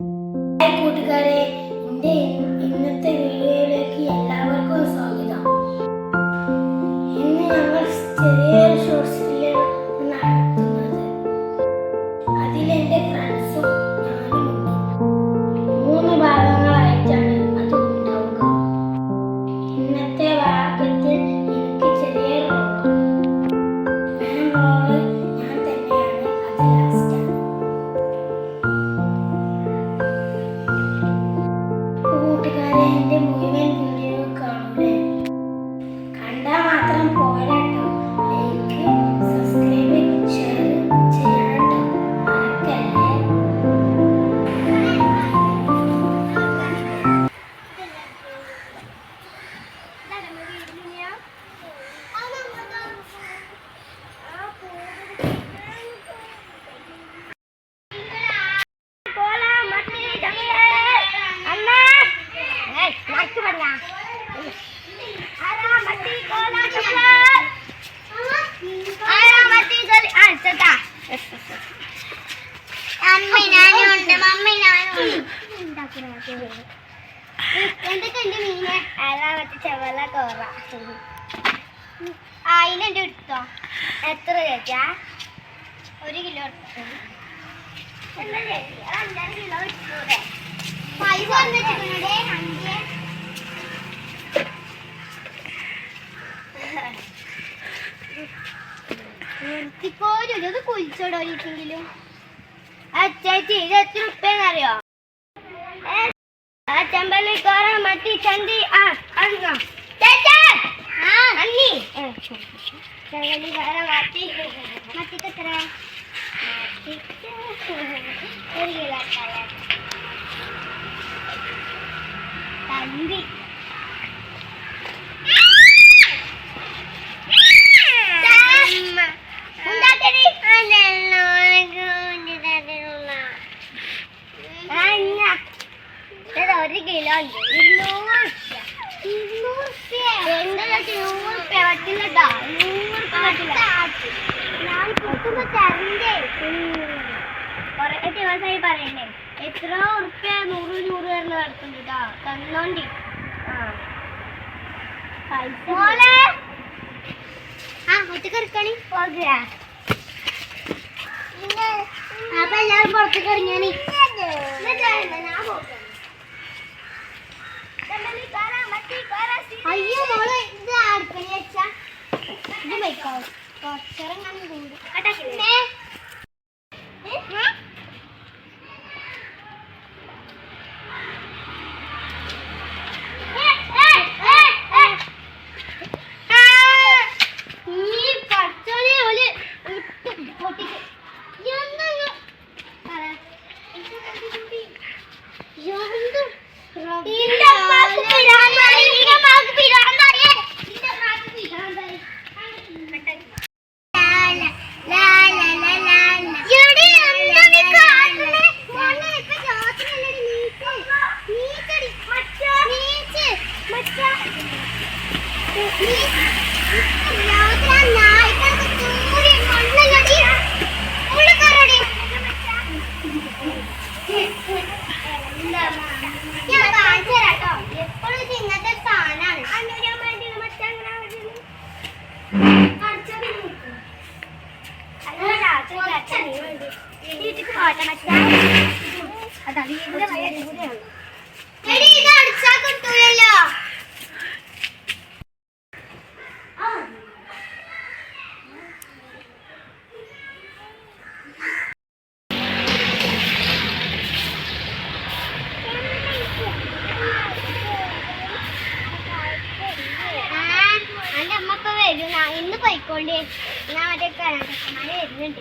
കൂട്ടുകാരെ, എൻ്റെ ഇന്നത്തെ വീഡിയോയിലേക്ക് എല്ലാവർക്കും സ്വാഗതം. ഇന്ന് ഞങ്ങൾ ചെറിയൊരു ഷോർട്ട് ഫിലിം നടത്തുന്നത്. അതിലെൻ്റെ ഫ്രണ്ട്സും ഞാനുമുണ്ട്. 3 ഭാഗങ്ങളായിട്ടാണ് അത് ഉണ്ടാവുക. ഇന്നത്തെ ഭാഗത്തിൽ എനിക്ക് ചെറിയ റോള് ഞാൻ തന്നെയാണ്. അത് ലാസ്റ്റാണ്. കൂട്ടുകാരെ, എൻ്റെ മുഴുവൻ വീഡിയോ കാണൂലേ? കണ്ടാൽ മാത്രം പോരാട്ടോ. ലൈക്ക്, സബ്സ്ക്രൈബ്, ഷെയർ ചെയ്യണം മറക്കല്ലേ. എന്തൊക്കെ ഉണ്ട് മീനെ? ചെവല കോറ അതിനെന്റെ എടുത്തോ. എത്ര ചേച്ചാ? 1 കിലോ എടുത്തു. എന്താ ചേച്ചി 5 കിലോ എടുത്തൂടെ? പൈസ വന്നിട്ടുണ്ടേ 5. നിർത്തിപ്പോരത് കുഴിച്ചോടോ ഒരിക്കെങ്കിലും. ചേച്ചി ഇത് എത്ര ഉപ്പേന്നറിയോ? ചെമ്പല്ലി കോറ മത്തി ചന്തി ചെമ്പല്ലി കോറ മത്തി മത്തിക്ക് എത്ര? 1 കിലോ ചന്തി. ഒരു കിലോ ഉണ്ട് 200 എന്താ 100 പറ്റില്ലട്ടോ. 100 പറ്റില്ല. ഞാൻ കുത്തുമ്പോ തരണ്ടേ. കൊറേ ദിവസമായി പറയണ്ടേ. എത്ര ഉറുപ്പ്യ? 100 വരെ നടത്തുന്നുണ്ട് കേട്ടോ. തന്നോണ്ടി. മോളെ ഒറ്റക്കെടുക്കണി പോകുക. അപ്പൊ എല്ലാവരും പുറത്തേക്ക് ഇറങ്ങിയാണി. ഞാൻ പോകും. അയ്യോ മോളെ, ഇത് അടുക്കള വെച്ചാ ഇത് വയ്ക്കോ. കുറച്ചേരം കണ്ടു കൂടി എപ്പോഴും ഇങ്ങനത്തെ സാധനമാണ്. ഇത് അടിച്ചാ കിട്ടൂലല്ലോ. ഇന്ന് പോയിക്കോണ്ടേ. ഞാൻ മറ്റേ കർണാടകമാരെ വരുന്നുണ്ട്.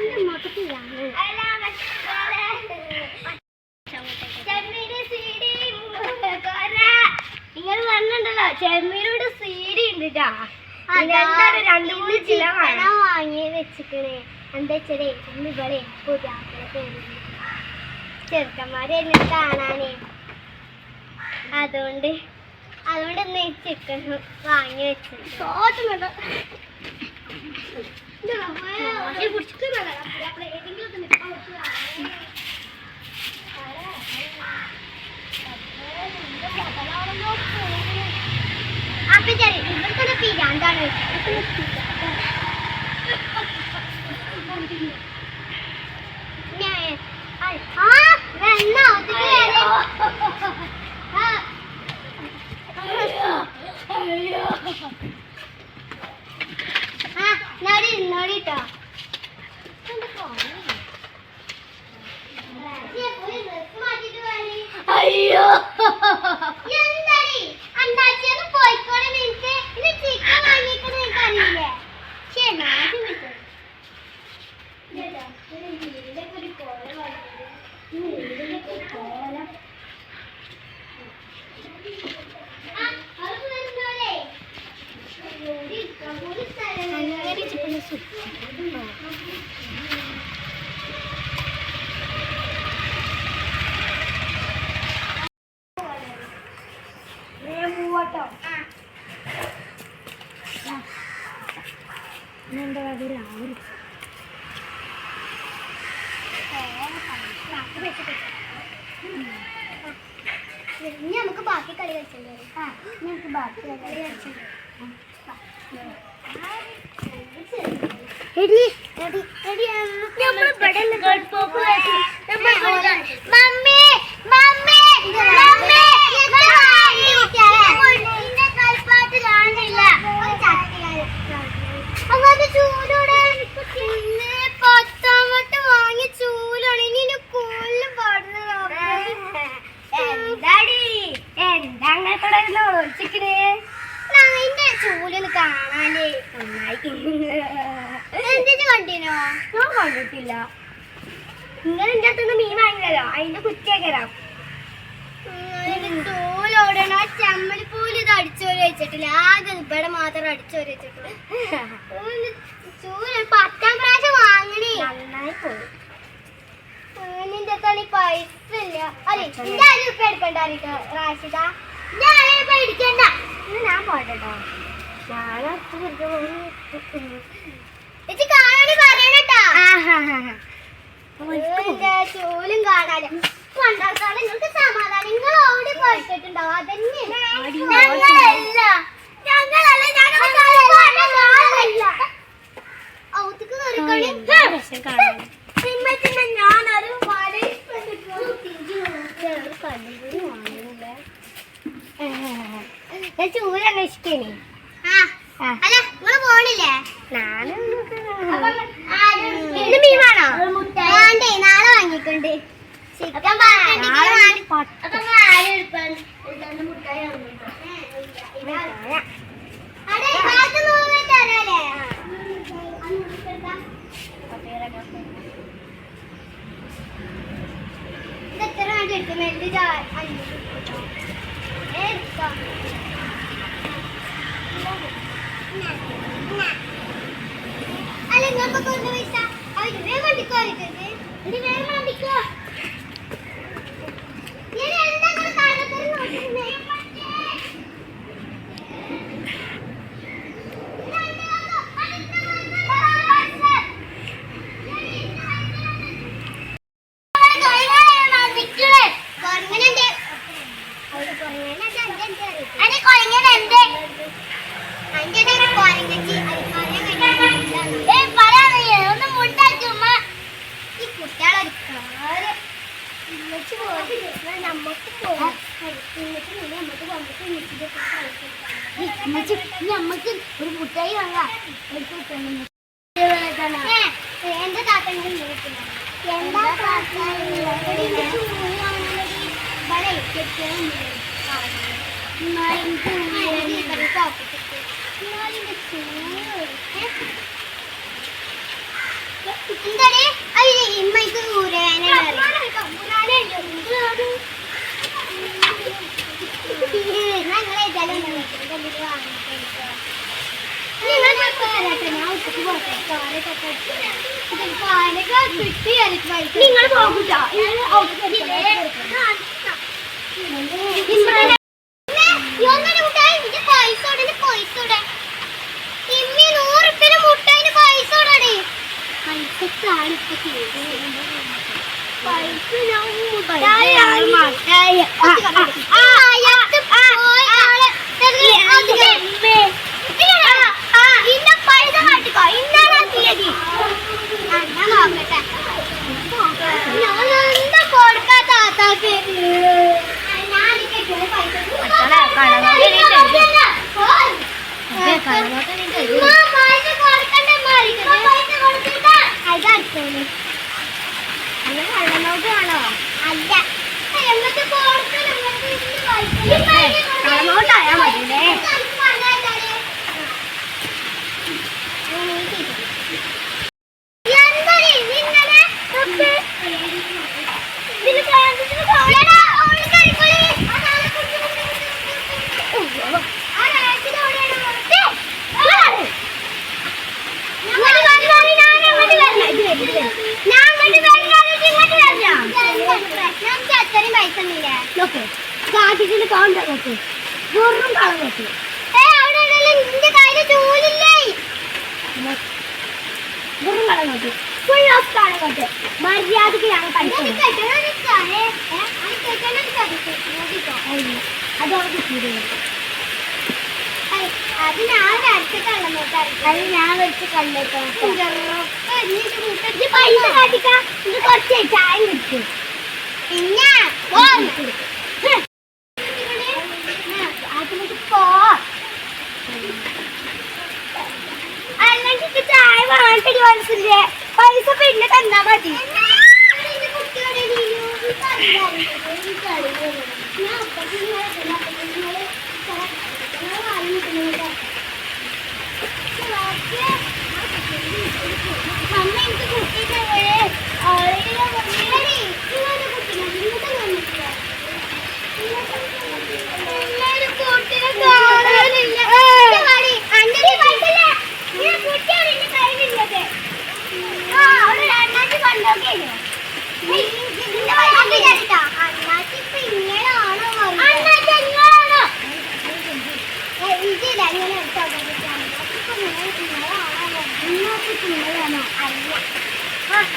എന്റെ മൊത്തത്തിൽ നിങ്ങൾ പറഞ്ഞിട്ടുണ്ടല്ലോ ചെമ്മീനോട് സീഡി ഉണ്ട് കേട്ടാ. 2-3 കിലോ വാങ്ങി വെച്ചിക്കണേ. എന്താ വെച്ചേ ഇവിടെ പുതിയാക്കളൊക്കെ ചെറുക്കന്മാരെ കാണാനേ. അതുകൊണ്ട് ഇന്ന് ചിക്കൻ വാങ്ങി വെച്ചിട്ടുണ്ട്. അപ്പൊ ഇവർക്കൊന്ന് പിരാന്താണ്. നോടിട്ടോ അയ്യോ എന്താടി അണ്ടാച്ചിയൊന്ന് പോയിക്കോളെ. നിനക്ക് ഇത് ചിക്കൻ വാങ്ങിക്കുന്നത് നിനക്ക് അറിയില്ലേ? ശരി നാട്ടിൽ കിട്ടും. ഇനി നമുക്ക് ബാക്കി കളി കളിച്ചോ. നമുക്ക് ബാക്കി കളി കളിച്ചോ. അങ്ങനത്തെ ചൂടോടെ പത്താമട്ട് വാങ്ങി ചൂലാണ്. ഇനി കൊല്ലും പാടുന്ന എന്താടി എന്താ അങ്ങനെ ഒളിച്ചിക്കണേ? അതിന്റെ ചൂലൊന്ന് കാണാനേ എന്തിനു കണ്ടിനോ? ഞാൻ കണ്ടിട്ടില്ല. നിങ്ങൾ എന്റെ അടുത്തുനിന്ന് മീൻ വാങ്ങിയല്ലോ, അതിന്റെ കുറ്റിയാക്കരാം. ചൂലോടണ ചമ്മൽ പോലും ഇത് അടിച്ചോര് വെച്ചിട്ടില്ല. ആകെ ഇവിടെ മാത്രം അടിച്ചോര് വെച്ചിട്ടില്ല. ചൂല് 10ാം പ്രാവശ്യം വാങ്ങണേ. നന്നായി പോയി. നിന്റെ കളി പൈസ ഇല്ല. അല്ലെ നിന്റെ 1 രൂപ എടുക്കണ്ട റാഷിദ. പേടിക്കണ്ട. ഞാൻ പോട്ടോ. ചേച്ചി കാണാനി പറയണട്ടാ. ചൂലും കാണാലോ. കൊണ്ടാക്കാതെ നിങ്ങൾക്ക് സമാധാനം. നിങ്ങൾ ഓടി പോയിട്ടുണ്ടാവും. അതന്നെ ഔത്തേക്ക് ഞാനൊരു ചൂല അന്വേഷിക്കേനെ. അല്ല നിങ്ങള് പോണില്ലേ? ഇന്ന് മീൻ വേണോ? വേണ്ടേ, നാളെ വാങ്ങിക്കണ്ട്. ചിക്കൻ എത്ര വേണ്ടി എടുക്കുന്നത്? അല്ല നിങ്ങൾക്കൊക്കെ ഒന്ന് പൈസ വേഗം വണ്ടിക്കോ. ഇത് വേഗം വണ്ടിക്കോ. നമുക്ക് ഒരു മുട്ടായി വാങ്ങാം. എന്താ താത്തങ്ങൾ എന്താ എന്താടേ ഇമ്മക്ക് നിങ്ങൾ പോകൂട്ടോ. പൈസ ഇമ്മി 100 റുപ്യ മുട്ടായിന് പൈസ പൈസക്കാണ് ഇപ്പൊ മര്യാദക്ക് ഞാൻ പഠിക്കണം അത് ഞാൻ വരച്ച കള്ളനോട്ടാണ് ഞാൻ വെച്ച് കണ്ടേക്കാം പൈസ കാട്ടിക്കാ ഇത് കുറച്ച് ചായ കിട്ടും പിന്നെ പോ അല്ലെങ്കിൽ ചായ വാങ്ങിട്ട് മനസ്സില്ലേ പൈസ പിന്നെ തന്നാ മതി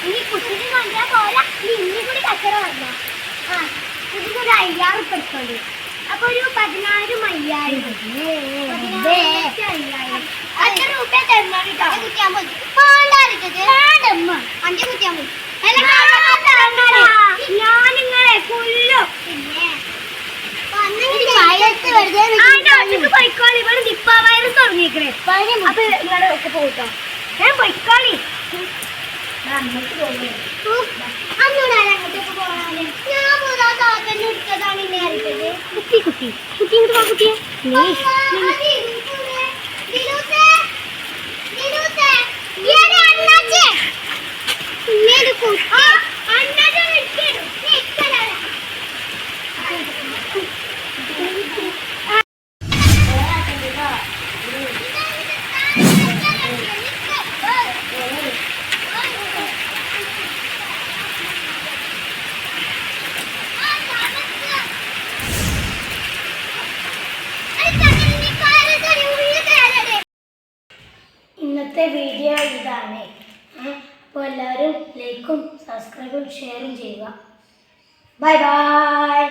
ഇനി കുട്ടിക്ക് കൊണ്ടുവരാൻ പോലെ ഇനി കൂടി കച്ചറ വന്നോ ഇതിനൊരു 5000 ഉറുപ്പിക എടുത്തോണ്ട് അപ്പൊ ഒരു 15000 അഞ്ച് രൂപ തരണോ കുത്തിയാൻ പോയി അഞ്ച് കുത്തിയാൻ പോയി ഞാനിങ്ങളെ കൊല്ലോ പിന്നെ പൊയ്ക്കോളി ഇവിടെ നിപ്പ വൈറസ് തുടങ്ങിയേക്കണേ അപ്പൊ നിങ്ങളുടെ ഒക്കെ പോട്ടോ ഞാൻ പൊയ്ക്കോളി കുട്ടി കുട്ടി കുട്ടി ഇങ്ങോട്ട് കുട്ടിയെ ഇന്നത്തെ വീഡിയോ ഇതാണ്. അപ്പോൾ എല്ലാവരും ലൈക്കും സബ്സ്ക്രൈബും ഷെയറും ചെയ്യുക. Bye bye.